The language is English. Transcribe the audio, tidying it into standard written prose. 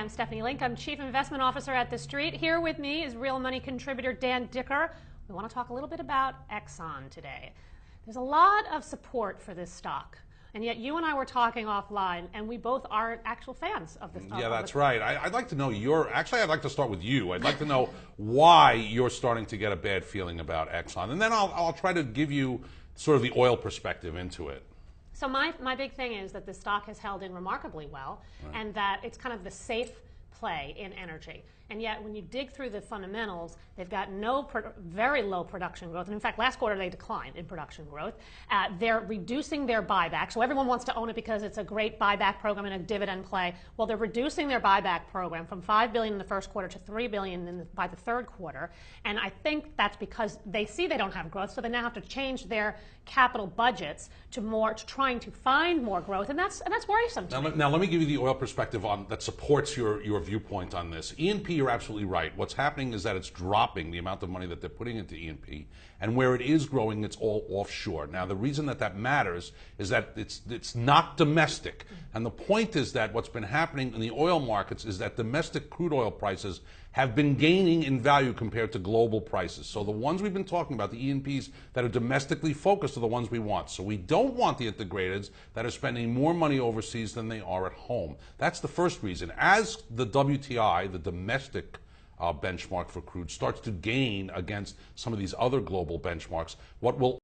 I'm Stephanie Link. I'm Chief Investment Officer at The Street. Here with me is Real Money contributor Dan Dicker. We want to talk a little bit about Exxon today. There's a lot of support for this stock, and yet you and I were talking offline, and we both are actual fans of this. Yeah, that's right. I'd like to know I'd like to start with you. I'd like to know why you're starting to get a bad feeling about Exxon, and then I'll try to give you sort of the oil perspective into it. So my big thing is that the stock has held in remarkably well, right, and that it's kind of the safe play in energy. And yet when you dig through the fundamentals, they've got very low production growth. And in fact, last quarter they declined in production growth. They're reducing their buyback. So everyone wants to own it because it's a great buyback program and a dividend play. Well, they're reducing their buyback program from $5 billion in the first quarter to $3 billion by the third quarter. And I think that's because they see they don't have growth, so they now have to change their capital budgets to trying to find more growth, and that's worrisome to me. Now let me give you the oil perspective that supports your viewpoint on this. E&P, you're absolutely right. What's happening is that it's dropping the amount of money that they're putting into E&P, and where it is growing, it's all offshore. Now the reason that matters is that it's not domestic, and the point is that what's been happening in the oil markets is that domestic crude oil prices have been gaining in value compared to global prices. So the ones we've been talking about, the E&Ps that are domestically focused, are the ones we want. So we don't want the integrateds that are spending more money overseas than they are at home. That's the first reason. As the WTI, the domestic benchmark for crude, starts to gain against some of these other global benchmarks, what will